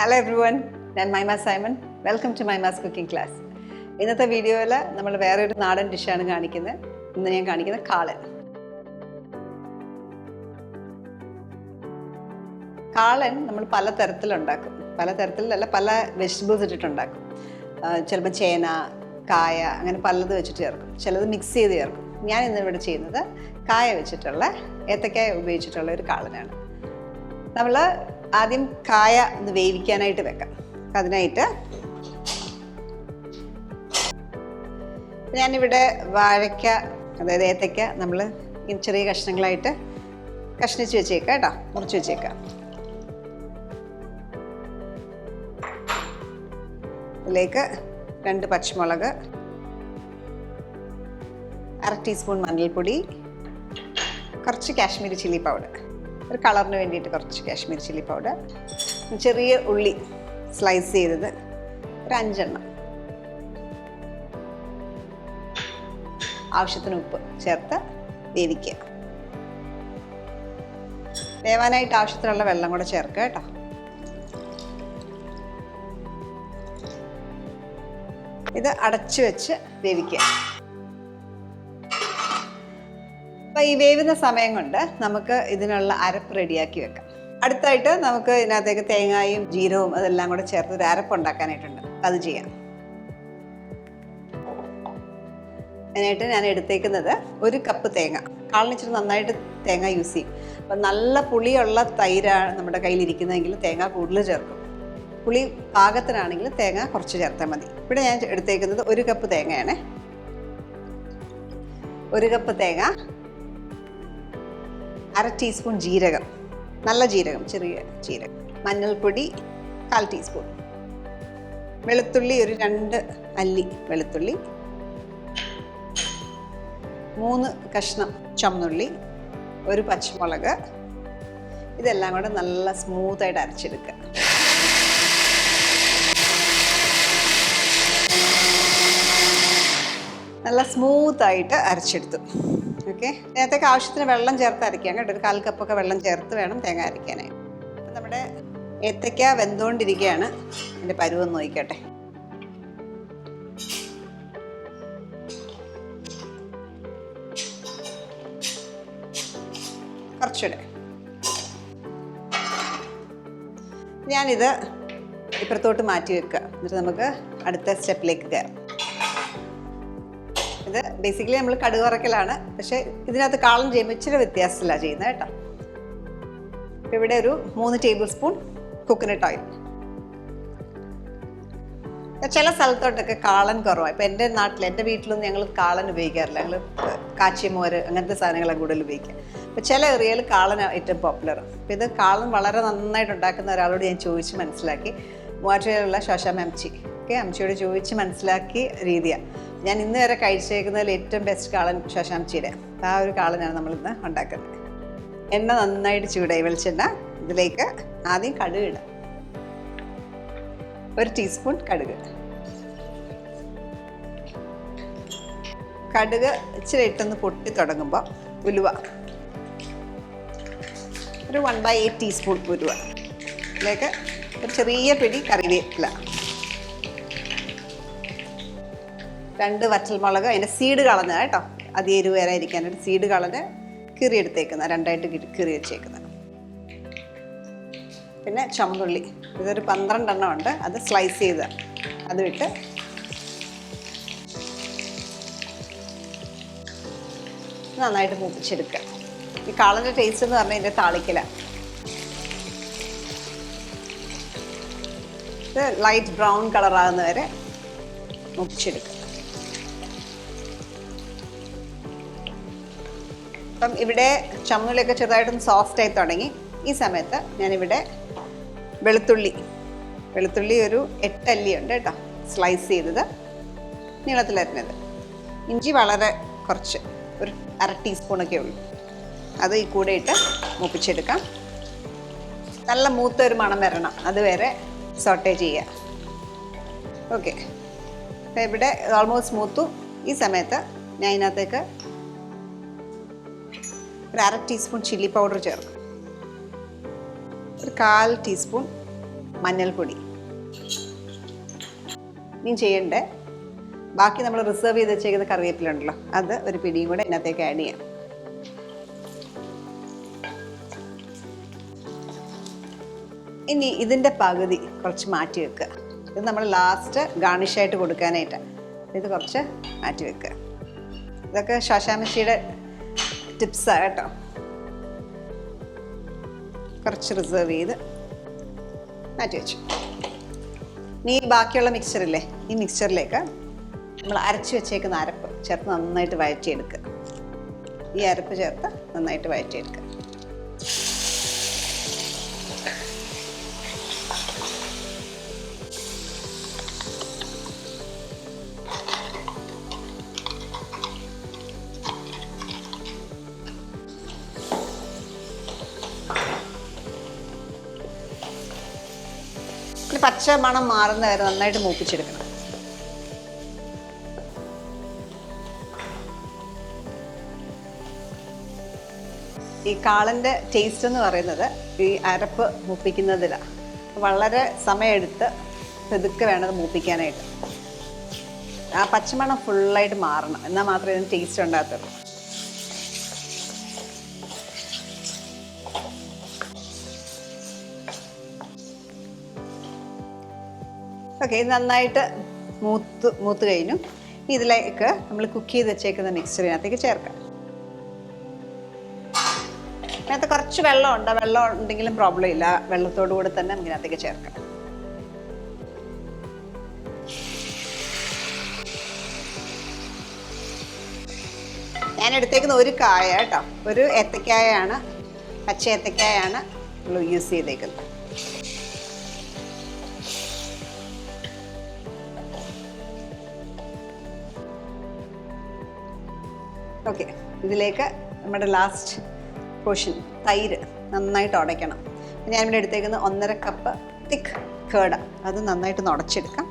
Hello everyone, ഞാൻ Maima Simon. Welcome to Maima's cooking class. ഇന്നത്തെ വീഡിയോയിൽ നമ്മൾ വേറൊരു നാടൻ ഡിഷാണ് കാണിക്കുന്നത്. ഇന്ന് ഞാൻ കാണിക്കുന്നത് കാളൻ. കാളൻ നമ്മൾ പല തരത്തിലുണ്ടാക്കും. പല തരത്തിലല്ല, പല വെജിറ്റബിൾസ് ഇട്ടിട്ടുണ്ടാക്കും. ചിലപ്പോൾ ചേന, കായ, അങ്ങനെ പലത് വെച്ചിട്ട് ചേർക്കും. ചിലത് മിക്സ് ചെയ്ത് ചേർക്കും. ഞാൻ ഇന്നിവിടെ ചെയ്യുന്നത് കായ വെച്ചിട്ടുള്ള, ഏത്തക്കായ ഉപയോഗിച്ചിട്ടുള്ള ഒരു കാളനാണ്. നമ്മൾ ആദ്യം കായ ഒന്ന് വേവിക്കാനായിട്ട് വെക്കാം. അതിനായിട്ട് ഞാനിവിടെ വാഴയ്ക്ക, അതായത് ഏത്തയ്ക്ക നമ്മൾ ചെറിയ കഷ്ണങ്ങളായിട്ട് കഷ്ണിച്ച് വെച്ചേക്കാം കേട്ടോ, മുറിച്ച് വെച്ചേക്കാം. ഇതിലേക്ക് 2 പച്ചമുളക്, 1/2 ടീസ്പൂൺ മഞ്ഞൾപ്പൊടി, കുറച്ച് കാശ്മീരി ചില്ലി പൗഡർ, ഒരു കളറിന് വേണ്ടിയിട്ട് കുറച്ച് കാശ്മീരി ചില്ലി പൗഡർ, ചെറിയ ഉള്ളി സ്ലൈസ് ചെയ്തത് ഒരു 5 എണ്ണം, ആവശ്യത്തിന് ഉപ്പ് ചേർത്ത് വേവിക്കുക. വേവാനായിട്ട് ആവശ്യത്തിനുള്ള വെള്ളം കൂടെ ചേർക്കുക കേട്ടോ. ഇത് അടച്ചു വെച്ച് വേവിക്കുക. അപ്പോൾ ഈ വേവുന്ന സമയം കൊണ്ട് നമുക്ക് ഇതിനുള്ള അരപ്പ് റെഡിയാക്കി വെക്കാം. അടുത്തായിട്ട് നമുക്ക് ഇതിനകത്തേക്ക് തേങ്ങയും ജീരകവും അതെല്ലാം കൂടെ ചേർത്ത് ഒരു അരപ്പ് ഉണ്ടാക്കാനായിട്ടുണ്ട്. അത് ചെയ്യാം. അതിനായിട്ട് ഞാൻ എടുത്തേക്കുന്നത് 1 കപ്പ് തേങ്ങ. കാളിനിച്ചിട്ട് നന്നായിട്ട് തേങ്ങ യൂസ് ചെയ്യും. അപ്പം നല്ല പുളിയുള്ള തൈരാണ് നമ്മുടെ കയ്യിലിരിക്കുന്നതെങ്കിൽ തേങ്ങ കൂടുതൽ ചേർക്കും. പുളി പാകത്തിനാണെങ്കിൽ തേങ്ങ കുറച്ച് ചേർത്താൽ മതി. ഇവിടെ ഞാൻ എടുത്തേക്കുന്നത് 1 കപ്പ് തേങ്ങയാണ്. 1 കപ്പ് തേങ്ങ, 1/2 ടീസ്പൂൺ ജീരകം, നല്ല ജീരകം, ചെറിയ ജീരകം, മഞ്ഞൾപ്പൊടി 1/4 ടീസ്പൂൺ, വെളുത്തുള്ളി ഒരു 2 അല്ലി വെളുത്തുള്ളി, 3 കഷ്ണം ചുവന്നുള്ളി, 1 പച്ചമുളക്. ഇതെല്ലാം കൂടെ നല്ല സ്മൂത്തായിട്ട് അരച്ചെടുക്കുക. നല്ല സ്മൂത്തായിട്ട് അരച്ചെടുത്തു. ഓക്കെ, നേരത്തേക്ക് ആവശ്യത്തിന് വെള്ളം ചേർത്ത് അരയ്ക്കാം കേട്ടോ. ഒരു 1/4 കപ്പൊക്കെ വെള്ളം ചേർത്ത് വേണം തേങ്ങ അരയ്ക്കാനായി. അപ്പം നമ്മുടെ ഏത്തയ്ക്ക വെന്തുകൊണ്ടിരിക്കുകയാണ്. എൻ്റെ പരുവം നോക്കിക്കട്ടെ. കുറച്ചുകൂടെ ഞാനിത് ഇപ്പുറത്തോട്ട് മാറ്റി വെക്കുക. എന്നിട്ട് നമുക്ക് അടുത്ത സ്റ്റെപ്പിലേക്ക് കയറാം. ഇത് ബേസിക്കലി നമ്മൾ കടുക് വറക്കലാണ്, പക്ഷേ ഇതിനകത്ത് കാളൻ ചെയ്യുമ്പോൾ ഇച്ചിരി വ്യത്യാസത്തിലാണ് ചെയ്യുന്നത് കേട്ടോ. ഇവിടെ ഒരു 3 ടേബിൾ സ്പൂൺ കോക്കനട്ട് ഓയിൽ. ചില സ്ഥലത്തോട്ടൊക്കെ കാളൻ കുറവാണ്. ഇപ്പം എൻ്റെ നാട്ടിൽ, എൻ്റെ വീട്ടിലൊന്നും ഞങ്ങൾ കാളൻ ഉപയോഗിക്കാറില്ല. ഞങ്ങൾ കാച്ചിമോര് അങ്ങനത്തെ സാധനങ്ങളാണ് കൂടുതൽ ഉപയോഗിക്കുക. അപ്പോൾ ചില ഏരിയയിൽ കാളൻ ഏറ്റവും പോപ്പുലർ. അപ്പോൾ ഇത് കാളൻ വളരെ നന്നായിട്ട് ഉണ്ടാക്കുന്ന ഒരാളോട് ഞാൻ ചോദിച്ച് മനസ്സിലാക്കി. മൂവാറ്റുപുഴയിലുള്ള ശോശാമ്മ അമ്മച്ചി, അമ്മച്ചിയോട് ചോദിച്ച് മനസ്സിലാക്കി രീതിയാണ്. ഞാൻ ഇന്ന് വരെ കഴിച്ചേക്കുന്നതിൽ ഏറ്റവും ബെസ്റ്റ് കാളൻ ശോശാമ്മച്ചിയുടെ. ആ ഒരു കാളനാണ് നമ്മളിന്ന് ഉണ്ടാക്കുന്നത്. എണ്ണ നന്നായിട്ട് ചൂടായി, വെളിച്ചെണ്ണ. ഇതിലേക്ക് ആദ്യം കടുക് ഇടാം. 1 ടീസ്പൂൺ കടുക്. കടുക് ഇച്ചിരി ഇട്ടൊന്ന് പൊട്ടി തുടങ്ങുമ്പോൾ ഉലുവ, ഒരു 1/8 ടീസ്പൂൺ ഉലുവ. ഇതിലേക്ക് ഒരു ചെറിയ പിടി കറിവേപ്പില, 2 വറ്റൽമുളക്, അതിൻ്റെ സീഡ് കളഞ്ഞ കേട്ടോ, അത് എരിവ് വരാതിരിക്കാനായിട്ട് സീഡ് കളഞ്ഞ് കീറിയെടുത്തേക്കുന്ന, 2ആയിട്ട് കീറി വെച്ചേക്കുന്നത്. പിന്നെ ചുവന്നുള്ളി, ഇതൊരു 12 എണ്ണം ഉണ്ട്, അത് സ്ലൈസ് ചെയ്ത് അത് വിട്ട് നന്നായിട്ട് മൂപ്പിച്ചെടുക്കുക. ഈ കാളൻ്റെ ടേസ്റ്റ് എന്ന് പറഞ്ഞാൽ ഇതിൻ്റെ താളിക്കലാണ്. ഇത് ലൈറ്റ് ബ്രൗൺ കളറാകുന്ന വരെ മൂപ്പിച്ചെടുക്കുക. അപ്പം ഇവിടെ ചുവന്നുള്ളിയൊക്കെ ചെറുതായിട്ടൊന്ന് സോഫ്റ്റായി തുടങ്ങി. ഈ സമയത്ത് ഞാനിവിടെ വെളുത്തുള്ളി ഒരു 8 അല്ലി ഉണ്ട് കേട്ടോ, സ്ലൈസ് ചെയ്തത്, നീളത്തിലരിഞ്ഞത്. ഇഞ്ചി വളരെ കുറച്ച്, ഒരു 1/2 ടീസ്പൂണൊക്കെ ഉള്ളൂ. അത് ഈ കൂടെ ഇട്ട് മൂപ്പിച്ചെടുക്കാം. നല്ല മൂത്ത ഒരു മണം വരണം, അതുവരെ സോട്ടേ ചെയ്യുക. ഓക്കെ, അപ്പോൾ ഇവിടെ ഓൾമോസ്റ്റ് മൂത്തു. ഈ സമയത്ത് ഞാൻ ഇതിനകത്തേക്ക് ഒരു 1/2 ടീസ്പൂൺ ചില്ലി പൗഡർ ചേർക്കും, ഒരു 1/4 ടീസ്പൂൺ മഞ്ഞൾപ്പൊടി. ഇനി ചെയ്യണ്ടേ, ബാക്കി നമ്മൾ റിസർവ് ചെയ്ത് വെച്ചേക്കുന്ന കറിവേപ്പിലുണ്ടല്ലോ, അത് ഒരു പിടിയും കൂടെ ഇതിനകത്തേക്ക് ആഡ് ചെയ്യാം. ഇനി ഇതിൻ്റെ പകുതി കുറച്ച് മാറ്റി വെക്കുക. ഇത് നമ്മൾ ലാസ്റ്റ് ഗാർണിഷായിട്ട് കൊടുക്കാനായിട്ട് ഇത് കുറച്ച് മാറ്റി വെക്കുക. ഇതൊക്കെ ശോശാമ്മച്ചിയുടെ ടിപ്സാണ് കേട്ടോ. കുറച്ച് റിസർവ് ചെയ്ത് മാറ്റി വെച്ചു. ഇനി ബാക്കിയുള്ള മിക്സറില്ലേ, ഈ മിക്സറിലേക്ക് നമ്മൾ അരച്ച് വെച്ചേക്കുന്ന അരപ്പ് ചേർത്ത് നന്നായിട്ട് വഴറ്റിയെടുക്കുക. ഈ അരപ്പ് ചേർത്ത് നന്നായിട്ട് വഴറ്റിയെടുക്കുക. പച്ച മണം മാറുന്ന വരെ നന്നായിട്ട് മൂപ്പിച്ചെടുക്കണം. ഈ കാളൻ്റെ ടേസ്റ്റ് എന്ന് പറയുന്നത് ഈ അരപ്പ് മൂപ്പിക്കുന്നതിലാണ്. വളരെ സമയമെടുത്ത് പെതുക്കെ വേണത് മൂപ്പിക്കാനായിട്ട്. ആ പച്ചമണം ഫുള്ളായിട്ട് മാറണം, എന്നാൽ മാത്രമേ ഇതിന് ടേസ്റ്റ് ഉണ്ടാകത്തുള്ളൂ. ഓക്കെ, ഇത് നന്നായിട്ട് മൂത്ത് കഴിഞ്ഞു. ഇതിലേക്ക് നമ്മൾ കുക്ക് ചെയ്ത് വെച്ചേക്കുന്ന മിക്സറിനകത്തേക്ക് ചേർക്കാം. അതിനകത്ത് കുറച്ച് വെള്ളമുണ്ട്, വെള്ളം ഉണ്ടെങ്കിലും പ്രോബ്ലം ഇല്ല, വെള്ളത്തോടു കൂടെ തന്നെ ഇതിനകത്തേക്ക് ചേർക്കാം. ഞാൻ എടുത്തേക്കുന്ന ഒരു കായ കേട്ടോ, ഒരു ഏത്തക്കായാണ്, പച്ച ഏത്തക്കായാണ് നമ്മൾ യൂസ് ചെയ്തേക്കുന്നത്. ഓക്കെ, ഇതിലേക്ക് നമ്മുടെ ലാസ്റ്റ് പോർഷൻ തൈര് നന്നായിട്ട് ഉടയ്ക്കണം. ഞാനിവിടെ എടുത്തേക്കുന്നത് 1.5 കപ്പ് തിക്ക് കേട, അത് നന്നായിട്ട് ഉടച്ചെടുക്കാം.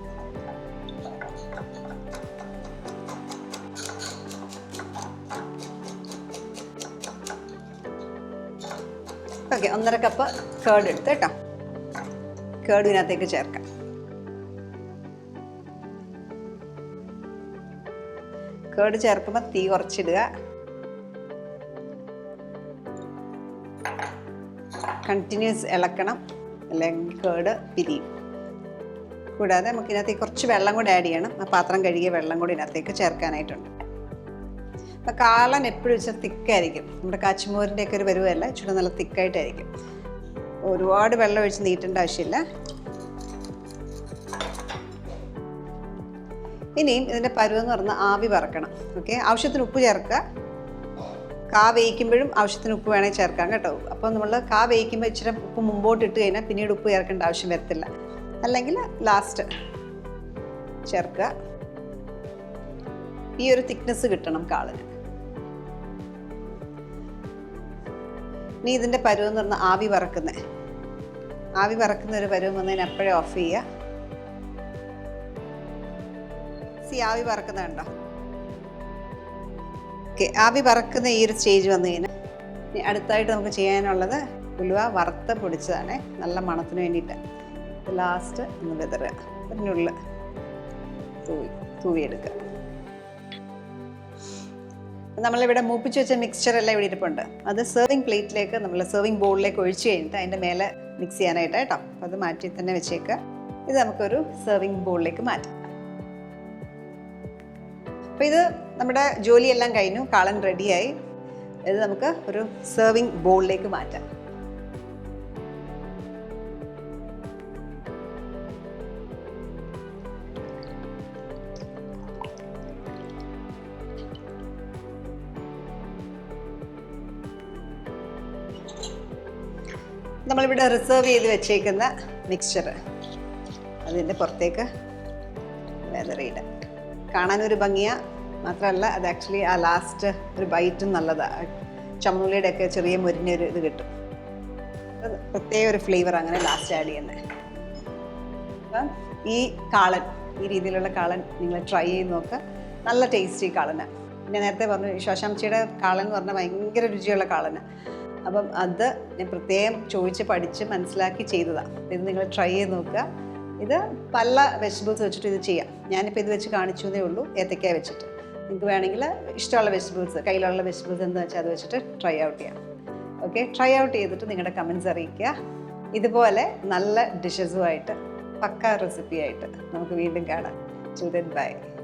ഓക്കെ, 1.5 കപ്പ് കേട് എടുത്ത് കേട്ടോ. കേട് ഇതിനകത്തേക്ക് ചേർക്കാം. കേട് ചേർക്കുമ്പോൾ തീ കുറച്ചിടുക. കണ്ടിന്യൂസ് ഇളക്കണം, അല്ലെങ്കിൽ കേട് പിരിയും. കൂടാതെ നമുക്ക് ഇതിനകത്തേക്ക് കുറച്ച് വെള്ളം കൂടെ ആഡ് ചെയ്യണം. ആ പാത്രം കഴുകിയ വെള്ളം കൂടി ഇതിനകത്തേക്ക് ചേർക്കാനായിട്ടുണ്ട്. അപ്പോൾ കാളൻ എപ്പോഴും വെച്ചാൽ തിക്കായിരിക്കും. നമ്മുടെ കാച്ചിമോരിൻ്റെയൊക്കെ ഒരു പരുവല്ല, ഇച്ചിരി നല്ല തിക്കായിട്ടായിരിക്കും. ഒരുപാട് വെള്ളം ഒഴിച്ച് നീട്ടേണ്ട ആവശ്യമില്ല. ഇനിയും ഇതിൻ്റെ പരുവെന്ന് പറഞ്ഞാൽ ആവി പറക്കണം. ഓക്കെ, ആവശ്യത്തിന് ഉപ്പ് ചേർക്കുക. കാ വേവിക്കുമ്പോഴും ആവശ്യത്തിന് ഉപ്പ് വേണമെങ്കിൽ ചേർക്കാം കേട്ടോ. അപ്പോൾ നമ്മൾ കാ വേവിക്കുമ്പോൾ ഇച്ചിരി ഉപ്പ് മുമ്പോട്ട് ഇട്ട് കഴിഞ്ഞാൽ പിന്നീട് ഉപ്പ് ചേർക്കേണ്ട ആവശ്യം വരത്തില്ല, അല്ലെങ്കിൽ ലാസ്റ്റ് ചേർക്കുക. ഈ ഒരു തിക്നെസ് കിട്ടണം കാളിന്. ഇനി ഇതിൻ്റെ പരുവെന്ന് പറഞ്ഞാൽ ആവി പറക്കുന്ന ഒരു പരുവം വന്നതിന് അപ്പോഴേ ഓഫ് ചെയ്യുക. ആവി പറക്കുന്നുണ്ടോ? ഓക്കെ, ആവി പറക്കുന്ന ഈ ഒരു സ്റ്റേജ് വന്നു കഴിഞ്ഞാൽ ഇനി അടുത്തായിട്ട് നമുക്ക് ചെയ്യാനുള്ളത് ഉലുവ വറുത്ത് പൊടിച്ചതാണ്, നല്ല മണത്തിന് വേണ്ടിയിട്ട്. ലാസ്റ്റ് ഒന്ന് വിതറുക, അതിനുള്ളിൽ തൂവിയെടുക്കുക. നമ്മളിവിടെ മൂപ്പിച്ച് വെച്ച മിക്സ്ചറെല്ലാം ഇവിടെ ഇരിപ്പുണ്ട്. അത് സെർവിങ് പ്ലേറ്റിലേക്ക്, നമ്മൾ സെർവിങ് ബൗളിലേക്ക് ഒഴിച്ച് കഴിഞ്ഞിട്ട് അതിൻ്റെ മേലെ മിക്സ് ചെയ്യാനായിട്ട് കേട്ടോ. അപ്പോൾ അത് മാറ്റി തന്നെ വെച്ചേക്കുക. ഇത് നമുക്കൊരു സെർവിങ് ബൗളിലേക്ക് മാറ്റാം. അപ്പോൾ ഇത് നമ്മുടെ ജോലിയെല്ലാം കഴിഞ്ഞു, കാളൻ റെഡിയായി. ഇത് നമുക്ക് ഒരു സെർവിങ് ബൗളിലേക്ക് മാറ്റാം. നമ്മളിവിടെ റിസർവ് ചെയ്ത് വെച്ചേക്കുന്ന മിക്സ്ചർ അതിൻ്റെ പുറത്തേക്ക് വെതറിയിടാം. കാണാനൊരു ഭംഗിയാണ്, മാത്രമല്ല അത് ആക്ച്വലി ആ ലാസ്റ്റ് ഒരു ബൈറ്റും നല്ലതാണ്. ചമ്മന്തിയുടെ ഒക്കെ ചെറിയ മുരിഞ്ഞൊരു ഇത് കിട്ടും. പ്രത്യേക ഒരു ഫ്ലേവർ അങ്ങനെ ലാസ്റ്റ് ആഡ് ചെയ്യുന്നത്. അപ്പം ഈ കാളൻ, ഈ രീതിയിലുള്ള കാളൻ നിങ്ങൾ ട്രൈ ചെയ്ത് നോക്കുക. നല്ല ടേസ്റ്റി കാളനാണ്. ഞാൻ നേരത്തെ പറഞ്ഞു ശോശാമ്മച്ചിയുടെ കാളൻ എന്ന് പറഞ്ഞാൽ ഭയങ്കര രുചിയുള്ള കാളനാണ്. അപ്പം അത് ഞാൻ പ്രത്യേകം ചോദിച്ച് പഠിച്ച് മനസ്സിലാക്കി ചെയ്തതാണ്. ഇത് നിങ്ങൾ ട്രൈ ചെയ്ത് നോക്കുക. ഇത് പല വെജിറ്റബിൾസ് വെച്ചിട്ട് ഇത് ചെയ്യാം. ഞാനിപ്പോൾ ഇത് വെച്ച് കാണിച്ചു എന്നേ ഉള്ളൂ, ഏത്തയ്ക്ക വെച്ചിട്ട്. നിങ്ങൾക്ക് വേണമെങ്കിൽ ഇഷ്ടമുള്ള വെജിറ്റബിൾസ്, കയ്യിലുള്ള വെജിറ്റബിൾസ് എന്താ വെച്ചാൽ അത് വെച്ചിട്ട് ട്രൈ ഔട്ട് ചെയ്യാം. ഓക്കെ, ട്രൈ ഔട്ട് ചെയ്തിട്ട് നിങ്ങളുടെ കമൻസ് അറിയിക്കുക. ഇതുപോലെ നല്ല ഡിഷസുമായിട്ട് പക്കാ റെസിപ്പിയായിട്ട് നമുക്ക് വീണ്ടും കാണാം. Children by.